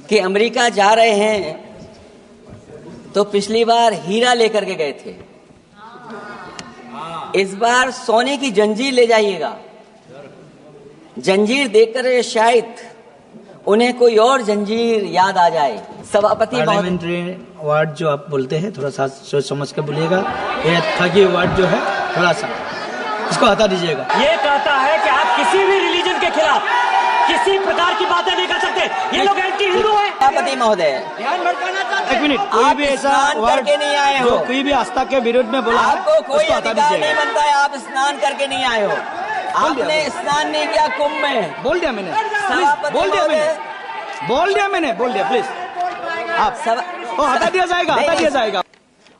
कि अमेरिका जा रहे हैं तो पिछली बार हीरा लेकर के गए थे, इस बार सोने की जंजीर ले जाइएगा। जंजीर देखकर शायद उन्हें कोई और जंजीर याद आ जाए। सभापति पार्लियामेंट्री वर्ड जो आप बोलते हैं थोड़ा सा सोच समझ कर बोलिएगा। ये ठगी वर्ड जो है थोड़ा सा इसको हटा दीजिएगा। ये कहता है कि आप किसी भी रिलीजन के खिलाफ किसी प्रकार की बातें नहीं कर सकते। ये लोग एंटी हिंदू हैं। सभापति महोदय, एक मिनट, कोई भी ऐसा वर्ड करके नहीं आए हो, कोई भी आस्था के विरुद्ध में बोला आपको कोई उसको हटा अधिकार नहीं दीजिएगा। बनता है। आप स्नान करके नहीं आए हो, आपने स्नान नहीं किया कुंभ में। बोल दिया मैंने, सभापति बोल दिया महोदय, मैंने, बोल दिया प्लीज। आप हटा दिया जाएगा, हटा दिया जाएगा।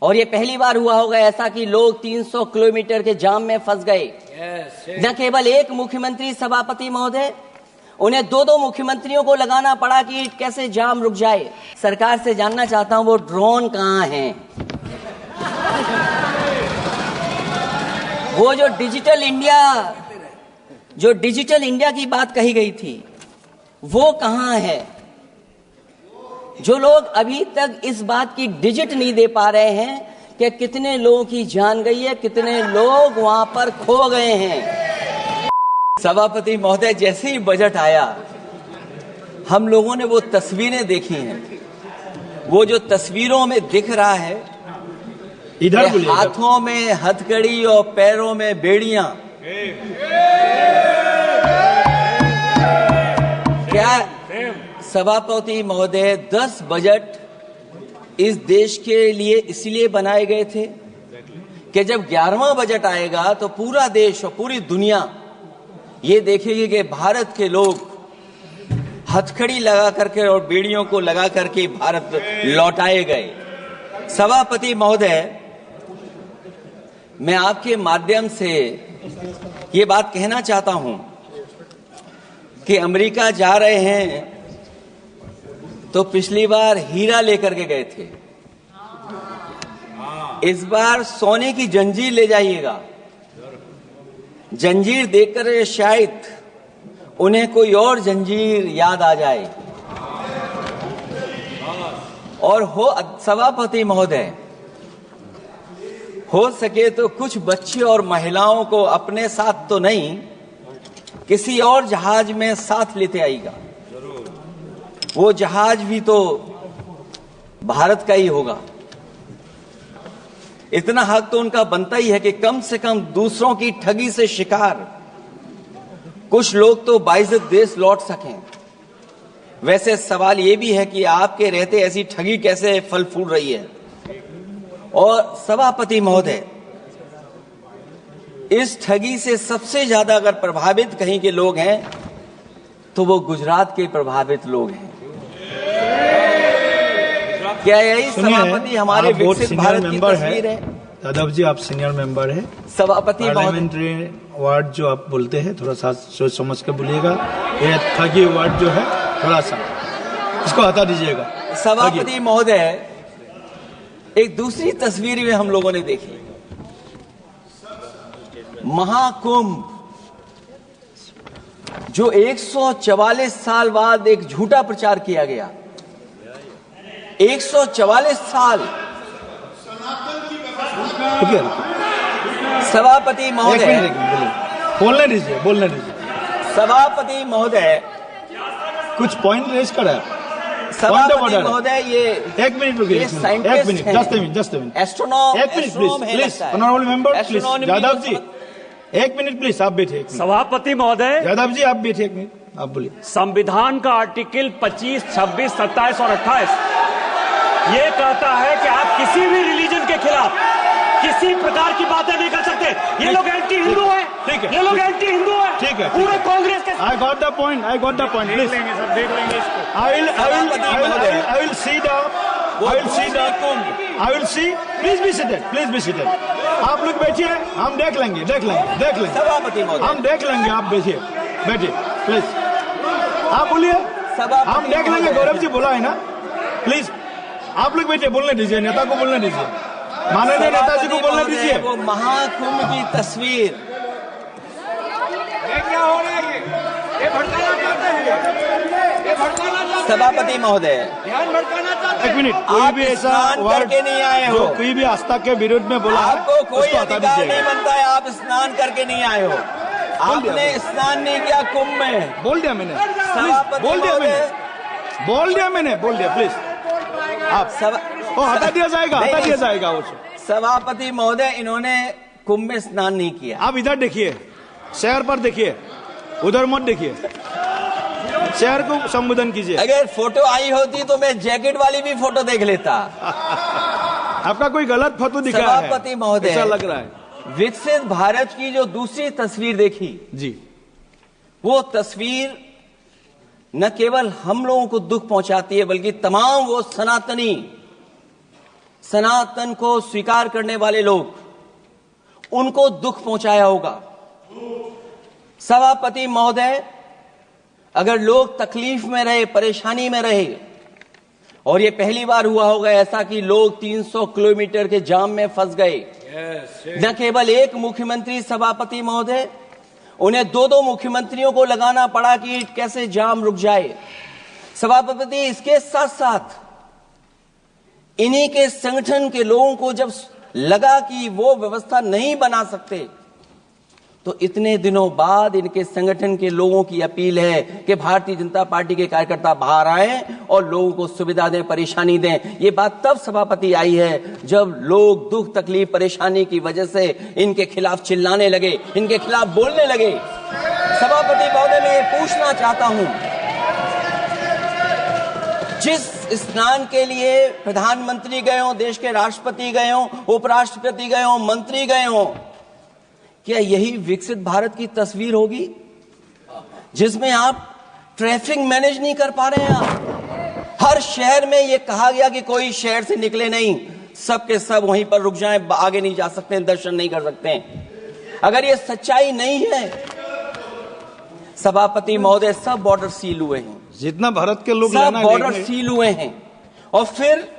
और ये पहली बार हुआ होगा ऐसा कि लोग 300 किलोमीटर के जाम में फंस गए। न केवल एक मुख्यमंत्री सभापति महोदय, उन्हें दो मुख्यमंत्रियों को लगाना पड़ा कि कैसे जाम रुक जाए। सरकार से जानना चाहता हूं वो ड्रोन कहां है, वो जो डिजिटल इंडिया की बात कही गई थी वो कहां है। जो लोग अभी तक इस बात की डिजिट नहीं दे पा रहे हैं कि कितने लोगों की जान गई है, कितने लोग वहां पर खो गए हैं। सभापति महोदय, जैसे ही बजट आया हम लोगों ने वो तस्वीरें देखी हैं। वो जो तस्वीरों में दिख रहा है, इधर हाथों में हथकड़ी और पैरों में बेड़ियां, क्या सभापति महोदय 10 बजट इस देश के लिए इसलिए बनाए गए थे कि जब 11वां बजट आएगा तो पूरा देश और पूरी दुनिया ये देखेगी कि भारत के लोग हथकड़ी लगा करके और बेड़ियों को लगा करके भारत लौटाए गए। सभापति महोदय, मैं आपके माध्यम से ये बात कहना चाहता हूं कि अमेरिका जा रहे हैं तो पिछली बार हीरा लेकर के गए थे, इस बार सोने की जंजीर ले जाइएगा। जंजीर देखकर शायद उन्हें कोई और जंजीर याद आ जाए। और सभापति महोदय, हो सके तो कुछ बच्चे और महिलाओं को अपने साथ तो नहीं, किसी और जहाज में साथ लेते आएगा। वो जहाज भी तो भारत का ही होगा। इतना हक तो उनका बनता ही है कि कम से कम दूसरों की ठगी से शिकार कुछ लोग तो बाइज्जत देश लौट सकें। वैसे सवाल ये भी है कि आपके रहते ऐसी ठगी कैसे फल फूल रही है। और सभापति महोदय, इस ठगी से सबसे ज्यादा अगर प्रभावित कहीं के लोग हैं तो वो गुजरात के प्रभावित लोग हैं। क्या यही सभापति हमारे विकसित भारत की तस्वीर है? यादव जी, आप सीनियर मेंबर है। सभापति पार्लियामेंट्री वर्ड जो आप बोलते हैं थोड़ा सा सोच समझ कर बोलिएगा। ये ठगी वर्ड जो है थोड़ा सा इसको हटा दीजिएगा। सभापति महोदय, एक दूसरी तस्वीर में हम लोगों ने देखी, महाकुंभ जो 144 साल बाद एक झूठा प्रचार किया गया। 144 साल। सभापति महोदय, बोलने दीजिए। सभापति महोदय, कुछ पॉइंट रेज करा। सभापति महोदय, ये एक मिनट रुकिए, एक मिनट, जस्ट ए मिनट, एस्ट्रोनॉम, एक minute please, honourable member please. Yadav ji, एक मिनट प्लीज, आप बैठे। सभापति महोदय, यादव जी आप बैठे, एक मिनट, आप बोलिए। संविधान का आर्टिकल 25, 26, 27 और 28 ये कहता है कि आप किसी भी रिलीजन के खिलाफ किसी प्रकार की बातें नहीं कर सकते। ये लोग एंटी हिंदू हैं। ठीक है, ये लोग एंटी हिंदू हैं। ठीक है, पूरे कांग्रेस के। I got the point, please. सब देख लेंगे इसको। I will see. Please be seated. आप लोग बैठिए, हम देख लेंगे। सभापति महोदय, हम देख लेंगे, आप बैठिए प्लीज। आप बोलिए, हम देख लेंगे। गौरव जी बोला है ना, प्लीज आप लोग बैठिए, बोलने दीजिए, नेता को बोलने दीजिए, माननीय नेताजी को बोलने दीजिए। वो महाकुंभ की तस्वीर, ये क्या हो रहा है? ये भड़काना चाहते हैं। सभापति महोदय, एक मिनट, कोई भी ऐसा वर्ड करके नहीं आए हो, जो कोई भी आस्था के विरुद्ध में बोला, आपको कोई उसको हटा अधिकार नहीं दीजिएगा। बनता है। आप स्नान करके नहीं आए हो, आपने स्नान नहीं किया कुंभ में। बोल दिया मैंने, सभापति बोल दिया महोदय, मैंने, बोल दिया प्लीज। आप वो हटा दिया जाएगा, हटा दिया जाएगा वो। सभापति महोदय, इन्होंने कुंभ में स्नान नहीं किया। आप इधर देखिए, शहर पर देखिए, उधर मत देखिए, शहर को संबोधन कीजिए। अगर फोटो आई होती तो मैं जैकेट वाली भी फोटो देख लेता। आपका कोई गलत फोटो दिखा है, सभापति महोदय, ऐसा लग रहा है। विकसित भारत की जो दूसरी तस्वीर देखी जी, वो तस्वीर न केवल हम लोगों को दुख पहुंचाती है, बल्कि तमाम वो सनातन को स्वीकार करने वाले लोग, उनको दुख पहुंचाया होगा। सभापति महोदय, अगर लोग तकलीफ में रहे, परेशानी में रहे, और ये पहली बार हुआ होगा ऐसा कि लोग 300 किलोमीटर के जाम में फंस गए। न केवल एक मुख्यमंत्री सभापति महोदय, उन्हें 2-2 मुख्यमंत्रियों को लगाना पड़ा कि कैसे जाम रुक जाए। सभापति, इसके साथ साथ इन्हीं के संगठन के लोगों को जब लगा कि वो व्यवस्था नहीं बना सकते, तो इतने दिनों बाद इनके संगठन के लोगों की अपील है कि भारतीय जनता पार्टी के कार्यकर्ता बाहर आए और लोगों को सुविधा दें, परेशानी दें। ये बात तब सभापति आई है जब लोग दुख, तकलीफ, परेशानी की वजह से इनके खिलाफ चिल्लाने लगे, इनके खिलाफ बोलने लगे। सभापति महोदय, मैं ये पूछना चाहता हूं, जिस स्नान के लिए प्रधानमंत्री गए हो, देश के राष्ट्रपति गए हो, उपराष्ट्रपति गए हो, मंत्री गए हो, क्या यही विकसित भारत की तस्वीर होगी जिसमें आप ट्रैफिक मैनेज नहीं कर पा रहे हैं? आप हर शहर में यह कहा गया कि कोई शहर से निकले नहीं, सबके सब वहीं पर रुक जाएं, आगे नहीं जा सकते, दर्शन नहीं कर सकते। अगर ये सच्चाई नहीं है सभापति महोदय, सब बॉर्डर सील हुए हैं, जितना भारत के लोग सब बॉर्डर सील हुए हैं, और फिर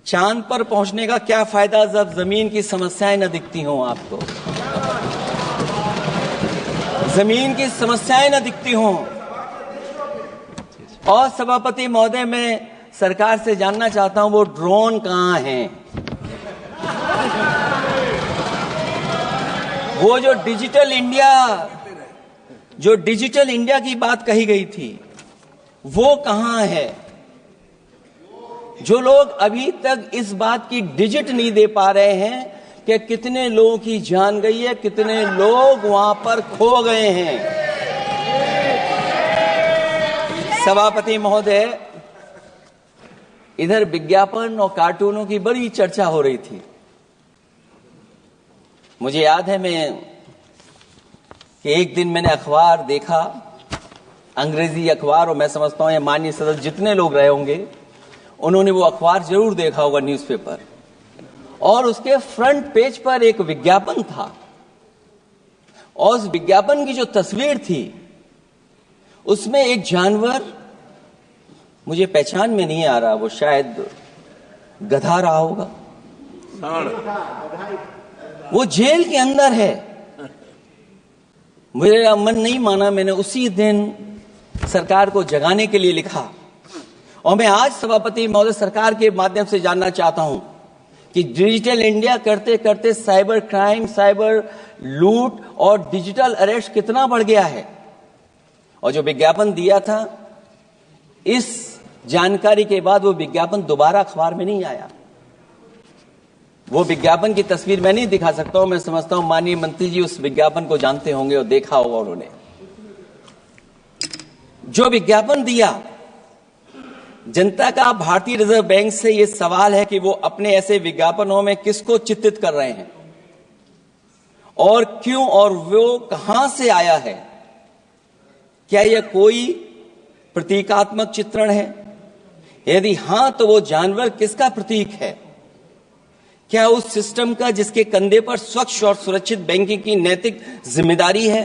चांद पर पहुंचने का क्या फायदा जब जमीन की समस्याएं न दिखती हों आपको, जमीन की समस्याएं न दिखती हों। और सभापति महोदय, मैं सरकार से जानना चाहता हूं, वो ड्रोन कहां हैं? वो जो डिजिटल इंडिया की बात कही गई थी, वो कहां है? जो लोग अभी तक इस बात की डिजिट नहीं दे पा रहे हैं कि कितने लोगों की जान गई है, कितने लोग वहां पर खो गए हैं। सभापति महोदय, इधर विज्ञापन और कार्टूनों की बड़ी चर्चा हो रही थी। मुझे याद है कि एक दिन मैंने अखबार देखा, अंग्रेजी अखबार, और मैं समझता हूं ये माननीय सदस्य जितने लोग रहे होंगे उन्होंने वो अखबार जरूर देखा होगा, न्यूज़पेपर, और उसके फ्रंट पेज पर एक विज्ञापन था, और उस विज्ञापन की जो तस्वीर थी उसमें एक जानवर, मुझे पहचान में नहीं आ रहा, वो शायद गधा रहा होगा, वो जेल के अंदर है। मेरा मन नहीं माना, मैंने उसी दिन सरकार को जगाने के लिए लिखा, और मैं आज सभापति महोदय सरकार के माध्यम से जानना चाहता हूं कि डिजिटल इंडिया करते करते साइबर क्राइम, साइबर लूट और डिजिटल अरेस्ट कितना बढ़ गया है। और जो विज्ञापन दिया था, इस जानकारी के बाद वो विज्ञापन दोबारा अखबार में नहीं आया। वो विज्ञापन की तस्वीर मैं नहीं दिखा सकता हूं, मैं समझता हूं माननीय मंत्री जी उस विज्ञापन को जानते होंगे और देखा होगा उन्होंने। जो विज्ञापन दिया, जनता का भारतीय रिजर्व बैंक से यह सवाल है कि वो अपने ऐसे विज्ञापनों में किसको चित्रित कर रहे हैं और क्यों, और वो कहां से आया है? क्या यह कोई प्रतीकात्मक चित्रण है? यदि हां, तो वो जानवर किसका प्रतीक है? क्या उस सिस्टम का जिसके कंधे पर स्वच्छ और सुरक्षित बैंकिंग की नैतिक जिम्मेदारी है,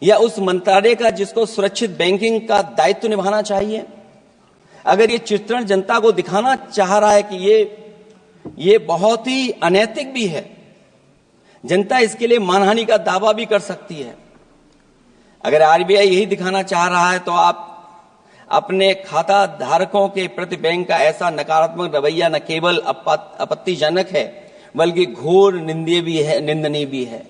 या उस मंत्रालय का जिसको सुरक्षित बैंकिंग का दायित्व निभाना चाहिए? अगर ये चित्रण जनता को दिखाना चाह रहा है कि ये बहुत ही अनैतिक भी है, जनता इसके लिए मानहानि का दावा भी कर सकती है। अगर आरबीआई यही दिखाना चाह रहा है तो आप अपने खाता धारकों के प्रति बैंक का ऐसा नकारात्मक रवैया न केवल आपत्तिजनक है बल्कि घोर निंदनीय भी है।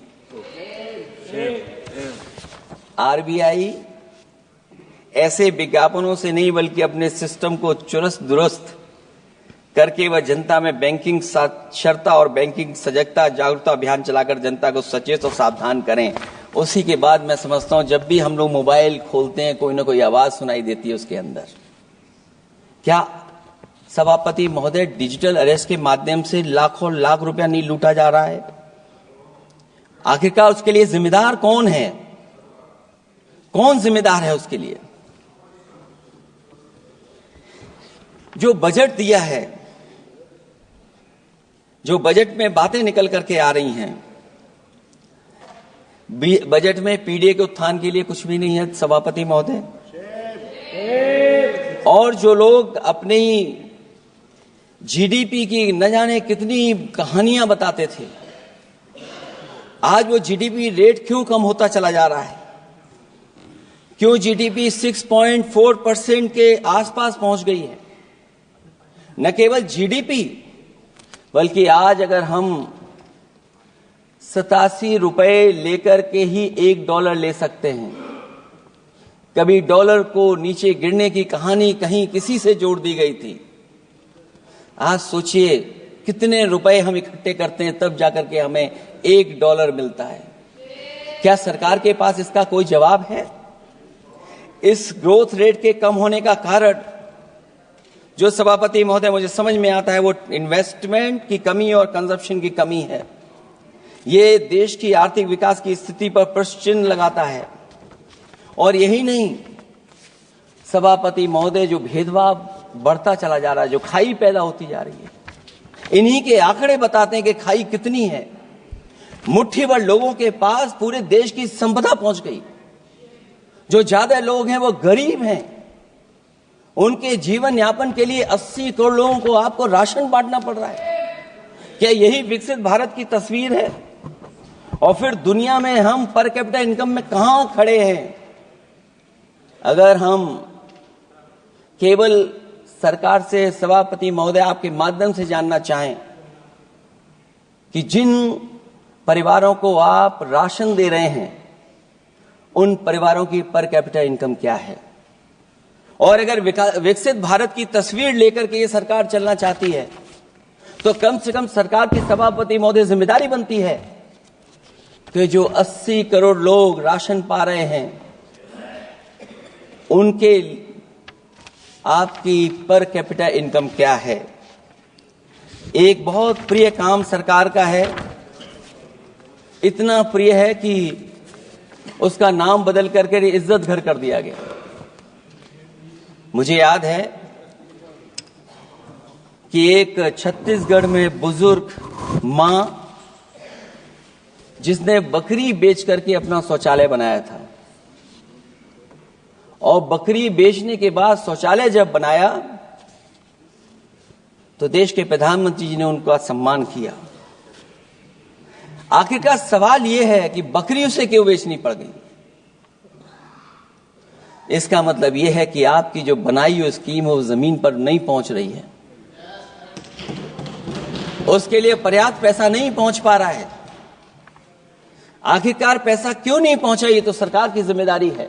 आरबीआई ऐसे विज्ञापनों से नहीं बल्कि अपने सिस्टम को चुस्त दुरुस्त करके वह जनता में बैंकिंग साक्षरता और बैंकिंग सजगता जागरूकता अभियान चलाकर जनता को सचेत और सावधान करें। उसी के बाद मैं समझता हूं जब भी हम लोग मोबाइल खोलते हैं कोई ना कोई आवाज सुनाई देती है उसके अंदर। क्या सभापति महोदय डिजिटल अरेस्ट के माध्यम से लाखों लाख रुपया नहीं लूटा जा रहा है? आखिरकार उसके लिए जिम्मेदार कौन है? कौन जिम्मेदार है उसके लिए? जो बजट दिया है, जो बजट में बातें निकल करके आ रही हैं, बजट में पीडीए के उत्थान के लिए कुछ भी नहीं है सभापति महोदय। और जो लोग अपनी जीडीपी की न जाने कितनी कहानियां बताते थे, आज वो जीडीपी रेट क्यों कम होता चला जा रहा है? क्यों जीडीपी 6.4% के आसपास पहुंच गई है? न केवल जीडीपी बल्कि आज अगर हम 87 रुपए लेकर के ही $1 ले सकते हैं। कभी डॉलर को नीचे गिरने की कहानी कहीं किसी से जोड़ दी गई थी। आज सोचिए कितने रुपए हम इकट्ठे करते हैं तब जाकर के हमें $1 मिलता है। क्या सरकार के पास इसका कोई जवाब है? इस ग्रोथ रेट के कम होने का कारण जो सभापति महोदय मुझे समझ में आता है वो इन्वेस्टमेंट की कमी और कंजप्शन की कमी है। ये देश की आर्थिक विकास की स्थिति पर प्रश्न चिन्ह लगाता है। और यही नहीं, सभापति महोदय जो भेदभाव बढ़ता चला जा रहा है, जो खाई पैदा होती जा रही है, इन्हीं के आंकड़े बताते हैं कि खाई कितनी है। मुट्ठी भर लोगों के पास पूरे देश की संपदा पहुंच गई। जो ज्यादा लोग हैं वो गरीब हैं। उनके जीवन यापन के लिए 80 करोड़ लोगों को आपको राशन बांटना पड़ रहा है। क्या यही विकसित भारत की तस्वीर है? और फिर दुनिया में हम पर कैपिटा इनकम में कहां खड़े हैं? अगर हम केवल सरकार से सभापति महोदय आपके माध्यम से जानना चाहें कि जिन परिवारों को आप राशन दे रहे हैं उन परिवारों की पर कैपिटा इनकम क्या है, और अगर विकसित भारत की तस्वीर लेकर के ये सरकार चलना चाहती है तो कम से कम सरकार की सभापति महोदय जिम्मेदारी बनती है कि जो 80 करोड़ लोग राशन पा रहे हैं उनके आपकी पर कैपिटा इनकम क्या है। एक बहुत प्रिय काम सरकार का है, इतना प्रिय है कि उसका नाम बदल करके इज्जत घर कर दिया गया। मुझे याद है कि एक छत्तीसगढ़ में बुजुर्ग मां जिसने बकरी बेच करके अपना शौचालय बनाया था, और बकरी बेचने के बाद शौचालय जब बनाया तो देश के प्रधानमंत्री जी ने उनका सम्मान किया। आखिरकार सवाल यह है कि बकरी उसे क्यों बेचनी पड़ गई? इसका मतलब यह है कि आपकी जो बनाई हुई स्कीम है वो जमीन पर नहीं पहुंच रही है, उसके लिए पर्याप्त पैसा नहीं पहुंच पा रहा है। आखिरकार पैसा क्यों नहीं पहुंचा, ये तो सरकार की जिम्मेदारी है।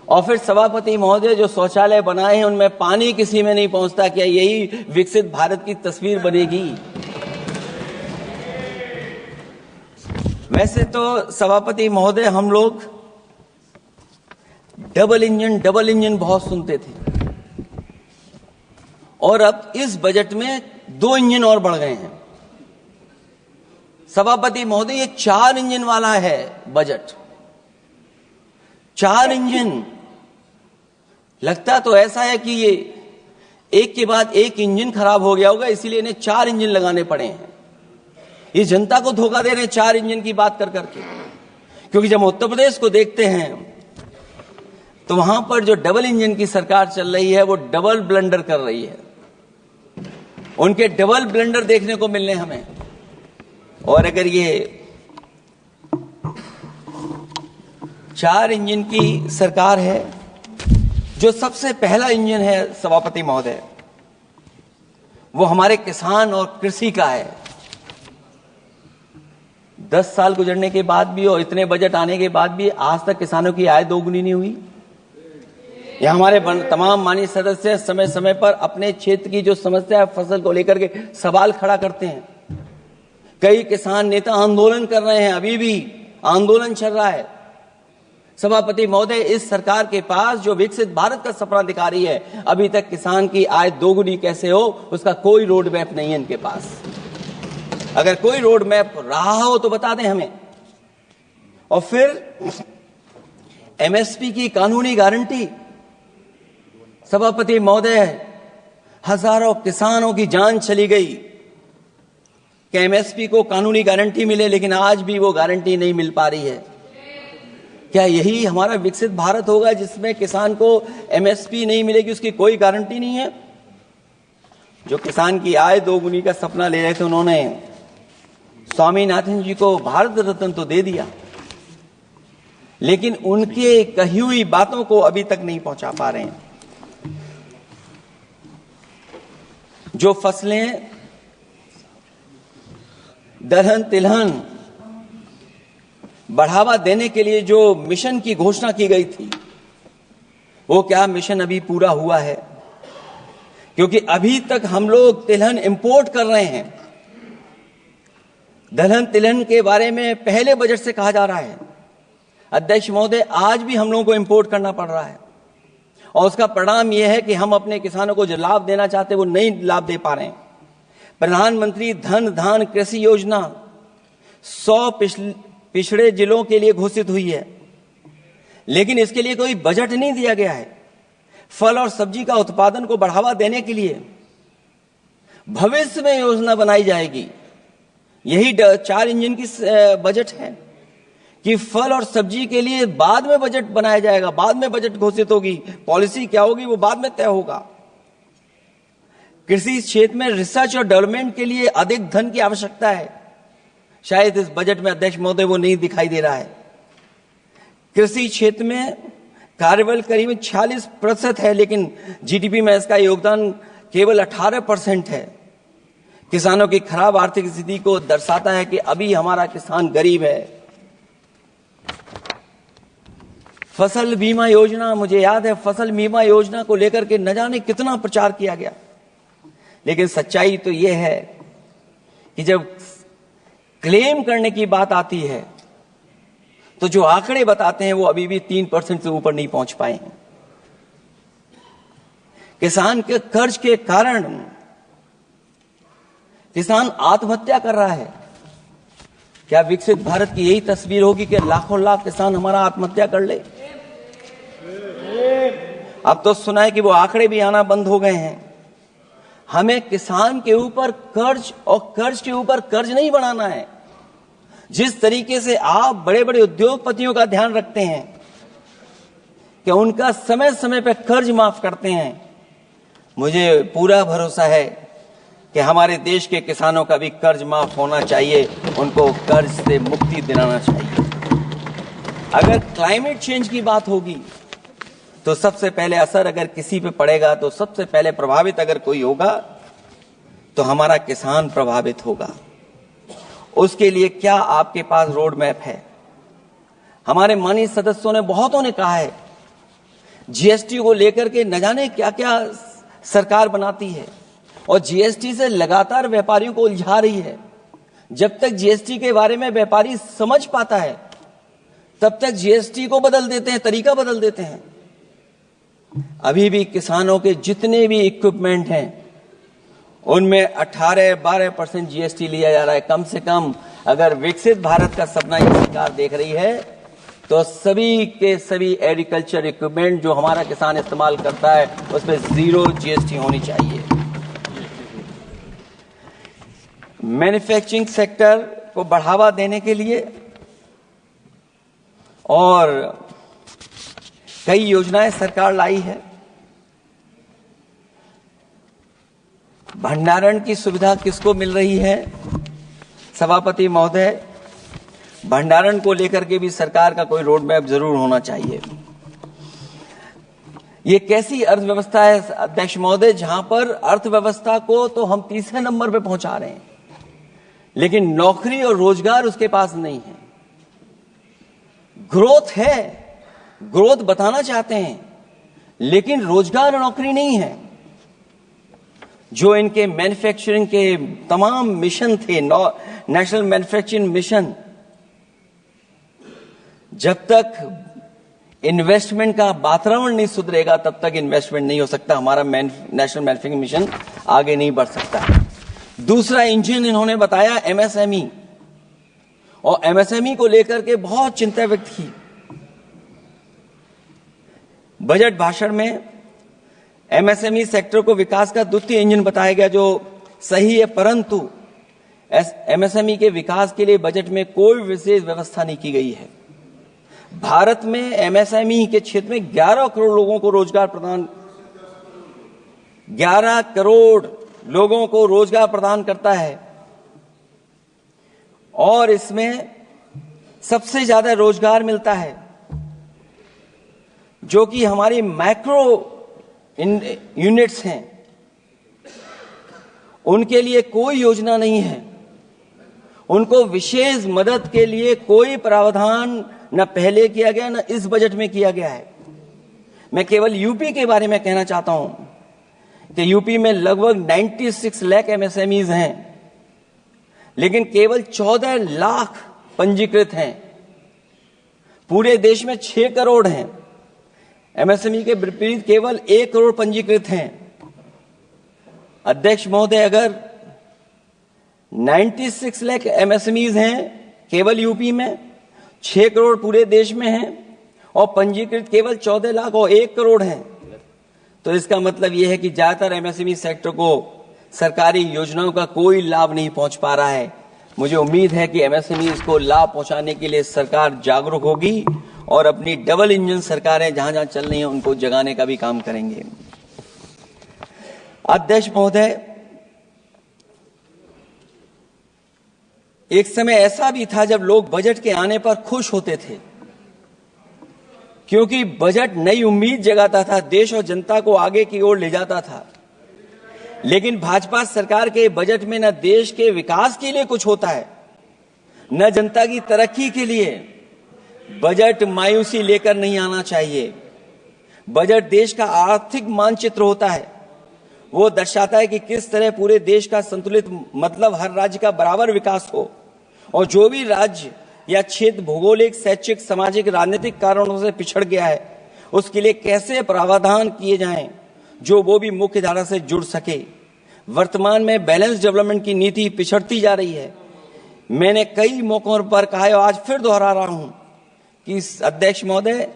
और फिर सभापति महोदय जो शौचालय बनाए हैं उनमें पानी किसी में नहीं पहुंचता। क्या यही विकसित भारत की तस्वीर बनेगी? वैसे तो सभापति महोदय हम लोग डबल इंजन बहुत सुनते थे, और अब इस बजट में 2 इंजन और बढ़ गए हैं। सभापति महोदय ये 4 इंजन वाला है बजट। 4 इंजन। लगता तो ऐसा है कि ये एक के बाद एक इंजन खराब हो गया होगा, इसीलिए इन्हें 4 इंजन लगाने पड़े हैं। ये जनता को धोखा दे रहे हैं 4 इंजन की बात कर करके। क्योंकि जब उत्तर प्रदेश को देखते हैं तो वहां पर जो डबल इंजन की सरकार चल रही है वो डबल ब्लंडर कर रही है। उनके डबल ब्लंडर देखने को मिलने हमें। और अगर ये 4 इंजन की सरकार है। जो सबसे पहला इंजन है सभापति महोदय, वो हमारे किसान और कृषि का है। 10 साल गुजरने के बाद भी और इतने बजट आने के बाद भी आज तक किसानों की आय दोगुनी नहीं हुई। यह हमारे तमाम माननीय सदस्य समय समय पर अपने क्षेत्र की जो समस्या है फसल को लेकर के सवाल खड़ा करते हैं। कई किसान नेता आंदोलन कर रहे हैं, अभी भी आंदोलन चल रहा है। सभापति महोदय, इस सरकार के पास जो विकसित भारत का सपना दिखा रही है, अभी तक किसान की आय दोगुनी कैसे हो उसका कोई रोड मैप नहीं है इनके पास। अगर कोई रोड मैप रहा हो तो बता दें हमें। और फिर एमएसपी की कानूनी गारंटी, सभापति महोदय, हजारों किसानों की जान चली गई कि एमएसपी को कानूनी गारंटी मिले, लेकिन आज भी वो गारंटी नहीं मिल पा रही है। क्या यही हमारा विकसित भारत होगा जिसमें किसान को एमएसपी नहीं मिलेगी, उसकी कोई गारंटी नहीं है? जो किसान की आय दोगुनी का सपना ले रहे थे, उन्होंने स्वामीनाथन जी को भारत रत्न तो दे दिया, लेकिन उनके कही हुई बातों को अभी तक नहीं पहुंचा पा रहे हैं। जो फसलें दलहन तिलहन बढ़ावा देने के लिए जो मिशन की घोषणा की गई थी, वो क्या मिशन अभी पूरा हुआ है? क्योंकि अभी तक हम लोग तिलहन इंपोर्ट कर रहे हैं। दलहन तिलहन के बारे में पहले बजट से कहा जा रहा है, अध्यक्ष महोदय, आज भी हम लोगों को इंपोर्ट करना पड़ रहा है। और उसका परिणाम यह है कि हम अपने किसानों को जो लाभ देना चाहते हैं वो नहीं लाभ दे पा रहे हैं। प्रधानमंत्री धन धान कृषि योजना 100 पिछड़े जिलों के लिए घोषित हुई है, लेकिन इसके लिए कोई बजट नहीं दिया गया है। फल और सब्जी का उत्पादन को बढ़ावा देने के लिए भविष्य में योजना बनाई जाएगी। यही 4 इंजन की बजट है कि फल और सब्जी के लिए बाद में बजट बनाया जाएगा, बाद में बजट घोषित होगी, पॉलिसी क्या होगी वो बाद में तय होगा। कृषि क्षेत्र में रिसर्च और डेवलपमेंट के लिए अधिक धन की आवश्यकता है। शायद इस बजट में अध्यक्ष महोदय वो नहीं दिखाई दे रहा है। कृषि क्षेत्र में कार्यबल करीब 46% है, लेकिन जीडीपी में इसका योगदान केवल 18% है। किसानों की खराब आर्थिक स्थिति को दर्शाता है कि अभी हमारा किसान गरीब है। फसल बीमा योजना, मुझे याद है फसल बीमा योजना को लेकर के न जाने कितना प्रचार किया गया, लेकिन सच्चाई तो यह है कि जब क्लेम करने की बात आती है तो जो आंकड़े बताते हैं वो अभी भी 3% से ऊपर नहीं पहुंच पाए हैं। किसान के कर्ज के कारण किसान आत्महत्या कर रहा है। क्या विकसित भारत की यही तस्वीर होगी कि लाखों लाख किसान हमारा आत्महत्या कर ले? अब तो सुना है कि वो आंकड़े भी आना बंद हो गए हैं। हमें किसान के ऊपर कर्ज और कर्ज के ऊपर कर्ज नहीं बनाना है। जिस तरीके से आप बड़े बड़े उद्योगपतियों का ध्यान रखते हैं कि उनका समय समय पर कर्ज माफ करते हैं, मुझे पूरा भरोसा है कि हमारे देश के किसानों का भी कर्ज माफ होना चाहिए, उनको कर्ज से मुक्ति दिलाना चाहिए। अगर क्लाइमेट चेंज की बात होगी तो सबसे पहले असर अगर किसी पे पड़ेगा तो सबसे पहले प्रभावित अगर कोई होगा तो हमारा किसान प्रभावित होगा। उसके लिए क्या आपके पास रोड मैप है? हमारे माननीय सदस्यों ने बहुतों ने कहा है जीएसटी को लेकर के न जाने क्या क्या सरकार बनाती है और जीएसटी से लगातार व्यापारियों को उलझा रही है। जब तक जीएसटी के बारे में व्यापारी समझ पाता है तब तक जीएसटी को बदल देते हैं, तरीका बदल देते हैं। अभी भी किसानों के जितने भी इक्विपमेंट हैं उनमें 18-12% जीएसटी लिया जा रहा है। कम से कम अगर विकसित भारत का सपना ये सरकार देख रही है तो सभी के सभी एग्रीकल्चर इक्विपमेंट जो हमारा किसान इस्तेमाल करता है उस पर 0 जीएसटी होनी चाहिए। मैन्युफैक्चरिंग सेक्टर को बढ़ावा देने के लिए और कई योजनाएं सरकार लाई है। भंडारण की सुविधा किसको मिल रही है? सभापति महोदय, भंडारण को लेकर के भी सरकार का कोई रोड मैप जरूर होना चाहिए। ये कैसी अर्थव्यवस्था है अध्यक्ष महोदय, जहां पर अर्थव्यवस्था को तो हम तीसरे नंबर पे पहुंचा रहे हैं, लेकिन नौकरी और रोजगार उसके पास नहीं है। ग्रोथ है, ग्रोथ बताना चाहते हैं, लेकिन रोजगार और नौकरी नहीं है। जो इनके मैन्युफैक्चरिंग के तमाम मिशन थे, नेशनल मैन्युफैक्चरिंग मिशन, जब तक इन्वेस्टमेंट का वातावरण नहीं सुधरेगा तब तक इन्वेस्टमेंट नहीं हो सकता, हमारा नेशनल मैन्युफैक्चरिंग मिशन आगे नहीं बढ़ सकता। दूसरा इंजन इन्होंने बताया एमएसएमई, और एमएसएमई को लेकर के बहुत चिंता व्यक्त की। बजट भाषण में एमएसएमई सेक्टर को विकास का द्वितीय इंजन बताया गया, जो सही है, परंतु एमएसएमई के विकास के लिए बजट में कोई विशेष व्यवस्था नहीं की गई है। भारत में एमएसएमई के क्षेत्र में 11 करोड़ लोगों को रोजगार प्रदान 11 करोड़ लोगों को रोजगार प्रदान करता है, और इसमें सबसे ज्यादा रोजगार मिलता है जो कि हमारी माइक्रो यूनिट्स हैं, उनके लिए कोई योजना नहीं है। उनको विशेष मदद के लिए कोई प्रावधान न पहले किया गया न इस बजट में किया गया है। मैं केवल यूपी के बारे में कहना चाहता हूं कि यूपी में लगभग 96 लाख एमएसएमईज हैं, लेकिन केवल 14 लाख पंजीकृत हैं। पूरे देश में 6 करोड़ हैं, एमएसएमई के विपरीत केवल 1 करोड़ पंजीकृत हैं। अध्यक्ष महोदय, अगर 96 लाख एमएसएमईज हैं केवल यूपी में, 6 करोड़ पूरे देश में हैं, और पंजीकृत केवल 14 लाख और 1 करोड़ हैं, तो इसका मतलब यह है कि ज्यादातर एमएसएमई सेक्टर को सरकारी योजनाओं का कोई लाभ नहीं पहुंच पा रहा है। मुझे उम्मीद है कि एमएसएमई को लाभ पहुंचाने के लिए सरकार जागरूक होगी और अपनी डबल इंजन सरकारें जहां जहां चल रही हैं उनको जगाने का भी काम करेंगे। अध्यक्ष महोदय, एक समय ऐसा भी था जब लोग बजट के आने पर खुश होते थे, क्योंकि बजट नई उम्मीद जगाता था, देश और जनता को आगे की ओर ले जाता था। लेकिन भाजपा सरकार के बजट में न देश के विकास के लिए कुछ होता है, न जनता की तरक्की के लिए। बजट मायूसी लेकर नहीं आना चाहिए। बजट देश का आर्थिक मानचित्र होता है। वो दर्शाता है कि किस तरह पूरे देश का संतुलित, मतलब हर राज्य का बराबर विकास हो, और जो भी राज्य या क्षेत्र भौगोलिक, शैक्षिक, सामाजिक, राजनीतिक कारणों से पिछड़ गया है, उसके लिए कैसे प्रावधान किए जाएं जो वो भी मुख्य धारा से जुड़ सके। वर्तमान में बैलेंस डेवलपमेंट की नीति पिछड़ती जा रही है। मैंने कई मौकों पर कहा है और आज फिर दोहरा रहा हूं कि अध्यक्ष महोदय,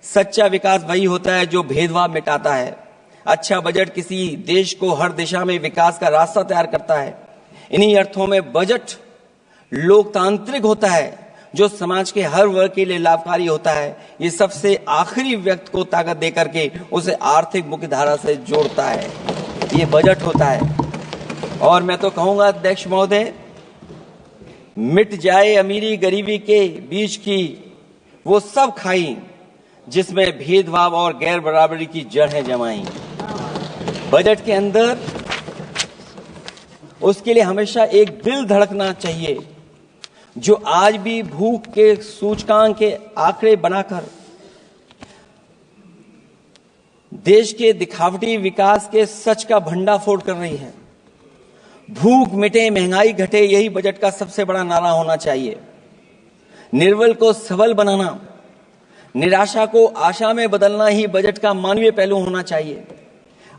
सच्चा विकास वही होता है जो भेदभाव मिटाता है। अच्छा बजट किसी देश को हर दिशा में विकास का रास्ता तैयार करता है। इन्हीं अर्थों में बजट लोकतांत्रिक होता है, जो समाज के हर वर्ग के लिए लाभकारी होता है। ये सबसे आखिरी व्यक्ति को ताकत देकर के उसे आर्थिक मुख्यधारा से जोड़ता है। ये बजट होता है। और मैं तो कहूंगा अध्यक्ष महोदय, मिट जाए अमीरी गरीबी के बीच की वो सब खाई जिसमें भेदभाव और गैर बराबरी की जड़ें जमाई। बजट के अंदर उसके लिए हमेशा एक दिल धड़कना चाहिए, जो आज भी भूख के सूचकांक के आंकड़े बनाकर देश के दिखावटी विकास के सच का भंडाफोड़ कर रही है। भूख मिटे, महंगाई घटे, यही बजट का सबसे बड़ा नारा होना चाहिए। निर्बल को सबल बनाना, निराशा को आशा में बदलना ही बजट का मानवीय पहलू होना चाहिए।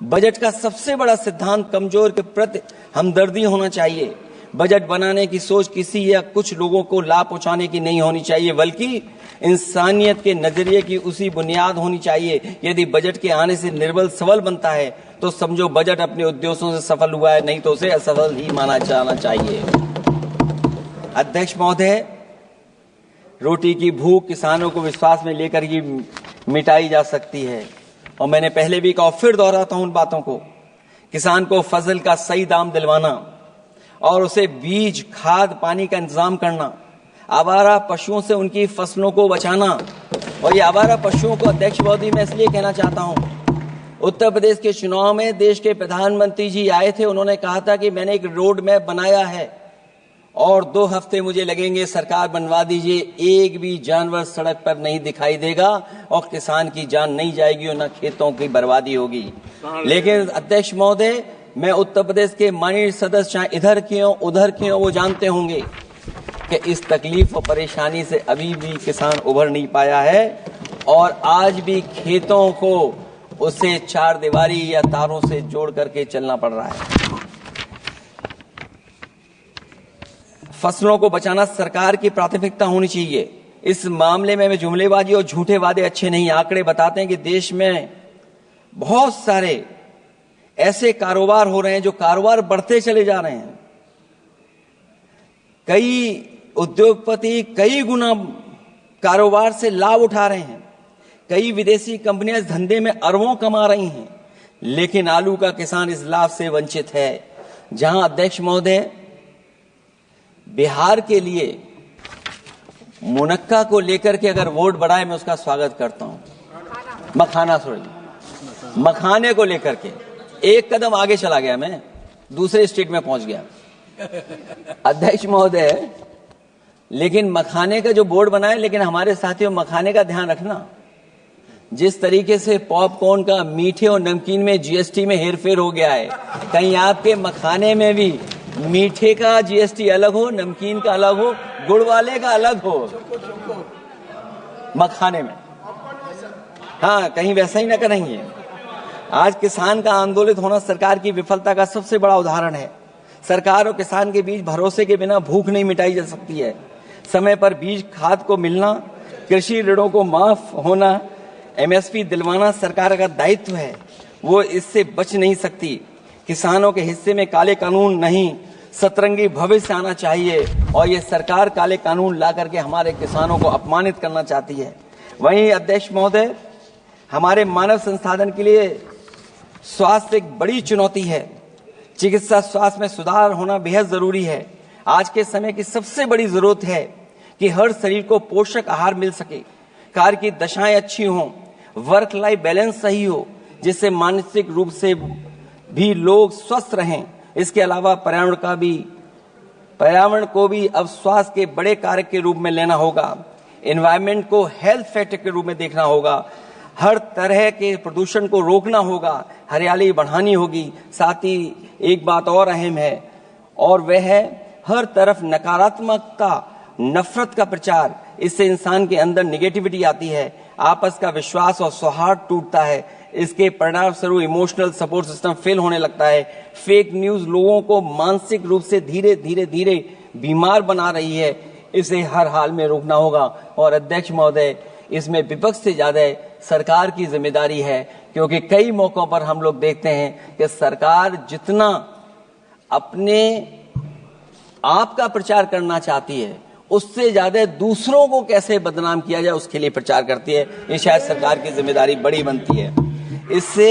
बजट का सबसे बड़ा सिद्धांत कमजोर के प्रति हमदर्दी होना चाहिए। बजट बनाने की सोच किसी या कुछ लोगों को लाभ पहुंचाने की नहीं होनी चाहिए, बल्कि इंसानियत के नजरिए की उसी बुनियाद होनी चाहिए। यदि बजट के आने से निर्बल सबल बनता है तो समझो बजट अपने उद्देश्यों से सफल हुआ है, नहीं तो उसे असफल ही माना जाना चाहिए। अध्यक्ष महोदय, रोटी की भूख किसानों को विश्वास में लेकर ही मिटाई जा सकती है, और मैंने पहले भी कहा, फिर दोहराता हूं उन बातों को। किसान को फसल का सही दाम दिलवाना और उसे बीज, खाद, पानी का इंतजाम करना, आवारा पशुओं से उनकी फसलों को बचाना। और ये आवारा पशुओं को अध्यक्ष महोदय मैं इसलिए कहना चाहता हूं, उत्तर प्रदेश के चुनाव में देश के प्रधानमंत्री जी आए थे, उन्होंने कहा था कि मैंने एक रोड मैप बनाया है और 2 हफ्ते मुझे लगेंगे, सरकार बनवा दीजिए, एक भी जानवर सड़क पर नहीं दिखाई देगा और किसान की जान नहीं जाएगी और न खेतों की बर्बादी होगी। लेकिन अध्यक्ष महोदय, मैं उत्तर प्रदेश के माननीय सदस्य चाहे इधर के हों उधर के हों, वो जानते होंगे कि इस तकलीफ और परेशानी से अभी भी किसान उभर नहीं पाया है और आज भी खेतों को उसे 4 दीवारी या तारों से जोड़ करके चलना पड़ रहा है। फसलों को बचाना सरकार की प्राथमिकता होनी चाहिए। इस मामले में जुमलेबाजी और झूठे वादे अच्छे नहीं। आंकड़े बताते हैं कि देश में बहुत सारे ऐसे कारोबार हो रहे हैं जो कारोबार बढ़ते चले जा रहे हैं। कई उद्योगपति कई गुना कारोबार से लाभ उठा रहे हैं। कई विदेशी कंपनियां इस धंधे में अरबों कमा रही हैं, लेकिन आलू का किसान इस लाभ से वंचित है। जहां अध्यक्ष महोदय बिहार के लिए मुनक्का को लेकर के अगर वोट बढ़ाए, मैं उसका स्वागत करता हूं। मखाने को लेकर के एक कदम आगे चला गया, मैं दूसरे स्टेट में पहुंच गया अध्यक्ष महोदय। लेकिन मखाने का जो बोर्ड बनाए, लेकिन हमारे साथियों मखाने का ध्यान रखना, जिस तरीके से पॉपकॉर्न का मीठे और नमकीन में जीएसटी में हेरफेर हो गया है, कहीं आपके मखाने में भी मीठे का जीएसटी अलग हो, नमकीन का अलग हो, गुड़ वाले का अलग हो मखाने में। हाँ, कहीं वैसा ही ना करेंगे। आज किसान का आंदोलित होना सरकार की विफलता का सबसे बड़ा उदाहरण है। सरकार और किसान के बीच भरोसे के बिना भूख नहीं मिटाई जा सकती है। समय पर बीज खाद को मिलना, कृषि ऋणों को माफ होना, एमएसपी दिलवाना सरकार का दायित्व है, वो इससे बच नहीं सकती। किसानों के हिस्से में काले कानून नहीं, सतरंगी भविष्य आना चाहिए और ये सरकार काले कानून ला करके हमारे किसानों को अपमानित करना चाहती है। वहीं अध्यक्ष महोदय, हमारे मानव संसाधन के लिए स्वास्थ्य एक बड़ी चुनौती है। चिकित्सा स्वास्थ्य में सुधार होना बेहद जरूरी है। आज के समय की सबसे बड़ी जरूरत है कि हर शरीर को पोषक आहार मिल सके, कार्य की दशाएं अच्छी हों, वर्क लाइफ बैलेंस सही हो, जिससे मानसिक रूप से भी लोग स्वस्थ रहें। इसके अलावा पर्यावरण को भी अब स्वास्थ्य के बड़े कारक के रूप में लेना होगा। एनवायरनमेंट को हेल्थ फैक्टर के रूप में देखना होगा। हर तरह के प्रदूषण को रोकना होगा, हरियाली बढ़ानी होगी। साथ ही एक बात और अहम है और वह है हर तरफ नकारात्मकता, नफरत का प्रचार। इससे इंसान के अंदर निगेटिविटी आती है, आपस का विश्वास और सौहार्द टूटता है। इसके परिणाम स्वरूप इमोशनल सपोर्ट सिस्टम फेल होने लगता है। फेक न्यूज लोगों को मानसिक रूप से धीरे धीरे बीमार बना रही है। इसे हर हाल में रोकना होगा। और अध्यक्ष महोदय, इसमें विपक्ष से ज्यादा सरकार की जिम्मेदारी है, क्योंकि कई मौकों पर हम लोग देखते हैं कि सरकार जितना अपने आप का प्रचार करना चाहती है, उससे ज्यादा दूसरों को कैसे बदनाम किया जाए उसके लिए प्रचार करती है। ये शायद सरकार की जिम्मेदारी बड़ी बनती है। इससे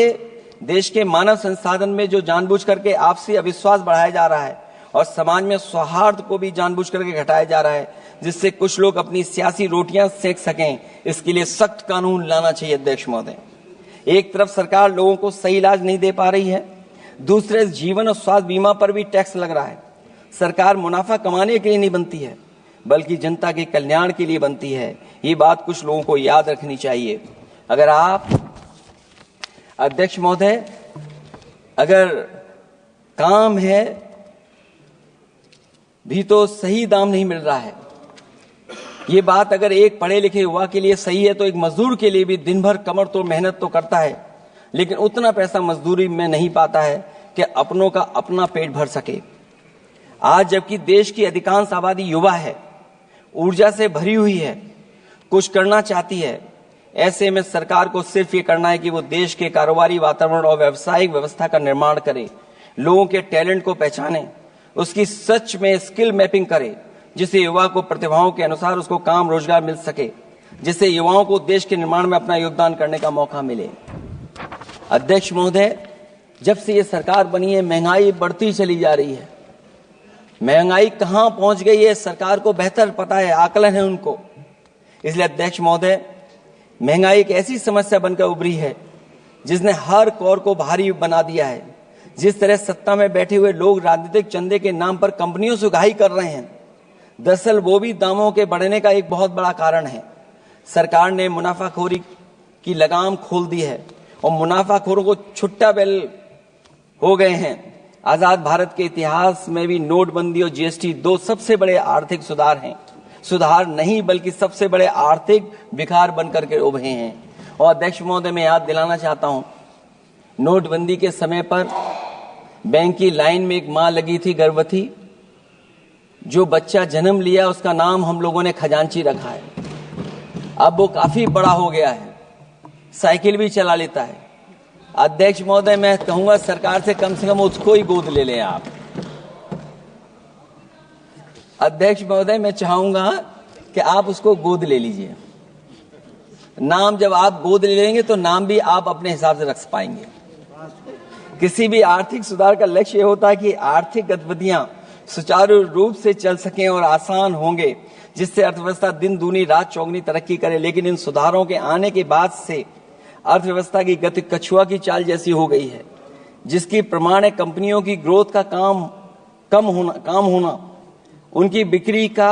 देश के मानव संसाधन में जो जानबूझ करके आपसी अविश्वास बढ़ाया जा रहा है और समाज में सौहार्द को भी जानबूझ करके घटाया जा रहा है, जिससे कुछ लोग अपनी सियासी रोटियां सेक सकें, इसके लिए सख्त कानून लाना चाहिए। अध्यक्ष महोदय, एक तरफ सरकार लोगों को सही इलाज नहीं दे पा रही है, दूसरे जीवन और स्वास्थ्य बीमा पर भी टैक्स लग रहा है। सरकार मुनाफा कमाने के लिए नहीं बनती है, बल्कि जनता के कल्याण के लिए बनती है। ये बात कुछ लोगों को याद रखनी चाहिए। अगर आप अध्यक्ष महोदय, अगर काम है भी तो सही दाम नहीं मिल रहा है। ये बात अगर एक पढ़े लिखे युवा के लिए सही है तो एक मजदूर के लिए भी दिन भर कमर तोड़ मेहनत तो करता है, लेकिन उतना पैसा मजदूरी में नहीं पाता है कि अपनों का अपना पेट भर सके। आज जबकि देश की अधिकांश आबादी युवा है, ऊर्जा से भरी हुई है, कुछ करना चाहती है, ऐसे में सरकार को सिर्फ ये करना है कि वो देश के कारोबारी वातावरण और व्यावसायिक व्यवस्था का निर्माण करे, लोगों के टैलेंट को पहचाने, उसकी सच में स्किल मैपिंग करे, जिससे युवा को प्रतिभाओं के अनुसार उसको काम रोजगार मिल सके, जिससे युवाओं को देश के निर्माण में अपना योगदान करने का मौका मिले। अध्यक्ष महोदय, जब से ये सरकार बनी है महंगाई बढ़ती चली जा रही है। महंगाई कहां पहुंच गई है सरकार को बेहतर पता है, आकलन है उनको। इसलिए अध्यक्ष महोदय, महंगाई एक ऐसी समस्या बनकर उभरी है जिसने हर कौर को भारी बना दिया है। जिस तरह सत्ता में बैठे हुए लोग राजनीतिक चंदे के नाम पर कंपनियों से उगाही कर रहे हैं, दरअसल वो भी दामों के बढ़ने का एक बहुत बड़ा कारण है। सरकार ने मुनाफाखोरी की लगाम खोल दी है और मुनाफाखोरों को छुट्टा बैल हो गए हैं। आजाद भारत के इतिहास में भी नोटबंदी और जीएसटी दो सबसे बड़े आर्थिक सुधार हैं, सुधार नहीं बल्कि सबसे बड़े आर्थिक विकार बनकर के उभरे हैं। और अध्यक्ष महोदय, मैं याद दिलाना चाहता हूं, नोटबंदी के समय पर बैंक की लाइन में एक मां लगी थी गर्भवती, जो बच्चा जन्म लिया उसका नाम हम लोगों ने खजांची रखा है। अब वो काफी बड़ा हो गया है, साइकिल भी चला लेता है। अध्यक्ष महोदय, मैं कहूंगा सरकार से कम उसको ही गोद ले लें आप। अध्यक्ष महोदय, मैं चाहूंगा कि आप उसको गोद ले लीजिए। नाम जब आप गोद ले लेंगे तो नाम भी आप अपने हिसाब से रख पाएंगे। किसी भी आर्थिक सुधार का लक्ष्य ये होता है कि आर्थिक गतिविधियां सुचारू रूप से चल सकें और आसान होंगे, जिससे अर्थव्यवस्था दिन दूनी रात चौगनी तरक्की करे। लेकिन इन सुधारों के आने के बाद से अर्थव्यवस्था की गति कछुआ की चाल जैसी हो गई है, जिसकी प्रमाण है कंपनियों की ग्रोथ का काम होना, उनकी बिक्री का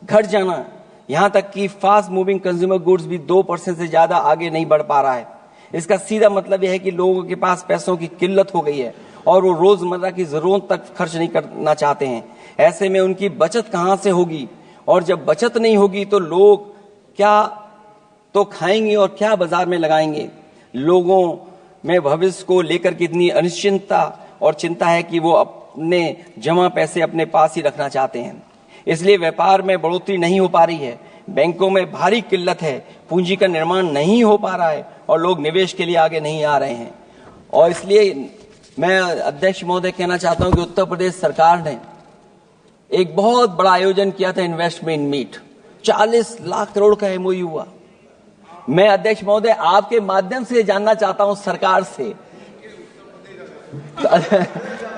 घट जाना, यहां तक कि फास्ट मूविंग कंज्यूमर गुड्स भी 2% से ज्यादा आगे नहीं बढ़ पा रहा है। इसका सीधा मतलब यह है कि लोगों के पास पैसों की किल्लत हो गई है और वो रोजमर्रा की जरूरत तक खर्च नहीं करना चाहते हैं। ऐसे में उनकी बचत कहां से होगी, और जब बचत नहीं होगी तो लोग क्या तो खाएंगे और क्या बाजार में लगाएंगे। लोगों में भविष्य को लेकर कितनी अनिश्चितता और चिंता है कि वो अपने जमा पैसे अपने पास ही रखना चाहते हैं। इसलिए व्यापार में बढ़ोतरी नहीं हो पा रही है, बैंकों में भारी किल्लत है, पूंजी का निर्माण नहीं हो पा रहा है और लोग निवेश के लिए आगे नहीं आ रहे हैं। और इसलिए मैं अध्यक्ष महोदय कहना चाहता हूं कि उत्तर प्रदेश सरकार ने एक बहुत बड़ा आयोजन किया था, इन्वेस्टमेंट मीट, 40 लाख करोड़ का एमओयू हुआ। मैं अध्यक्ष महोदय आपके माध्यम से जानना चाहता हूं सरकार से,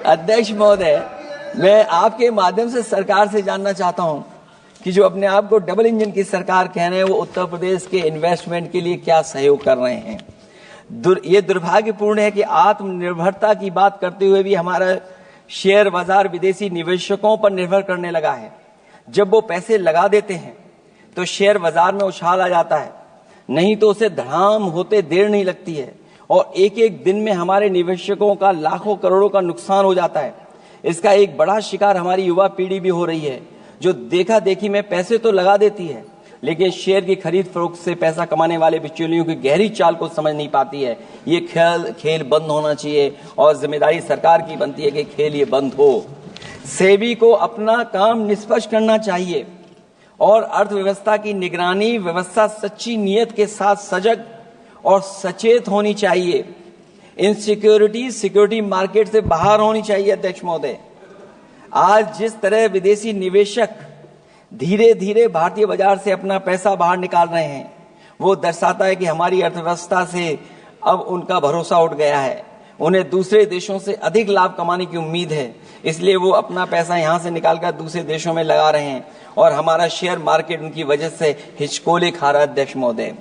अध्यक्ष महोदय मैं आपके माध्यम से सरकार से जानना चाहता हूं कि जो अपने आप को डबल इंजन की सरकार कह रहे हैं, वो उत्तर प्रदेश के इन्वेस्टमेंट के लिए क्या सहयोग कर रहे हैं। ये दुर्भाग्यपूर्ण है कि आत्मनिर्भरता की बात करते हुए भी हमारा शेयर बाजार विदेशी निवेशकों पर निर्भर करने लगा है। जब वो पैसे लगा देते हैं तो शेयर बाजार में उछाल आ जाता है, नहीं तो उसे धड़ाम होते देर नहीं लगती है और एक एक दिन में हमारे निवेशकों का लाखों करोड़ों का नुकसान हो जाता है। इसका एक बड़ा शिकार हमारी युवा पीढ़ी भी हो रही है, जो देखा देखी में पैसे तो लगा देती है लेकिन शेयर की खरीद फरोख्त से पैसा कमाने वाले बिचौलियों की गहरी चाल को समझ नहीं पाती है। ये खेल बंद होना चाहिए और जिम्मेदारी सरकार की बनती है कि खेल ये बंद हो। सेबी को अपना काम निष्पक्ष करना चाहिए और अर्थव्यवस्था की निगरानी व्यवस्था सच्ची नीयत के साथ सजग और सचेत होनी चाहिए। सिक्योरिटी मार्केट से बाहर होनी चाहिए। अध्यक्ष महोदय, आज जिस तरह विदेशी निवेशक धीरे धीरे भारतीय बाजार से अपना पैसा बाहर निकाल रहे हैं, वो दर्शाता है कि हमारी अर्थव्यवस्था से अब उनका भरोसा उठ गया है। उन्हें दूसरे देशों से अधिक लाभ कमाने की उम्मीद है, इसलिए वो अपना पैसा यहां से निकालकर दूसरे देशों में लगा रहे हैं और हमारा शेयर मार्केट उनकी वजह से हिचकोले खा रहा है। अध्यक्ष महोदय,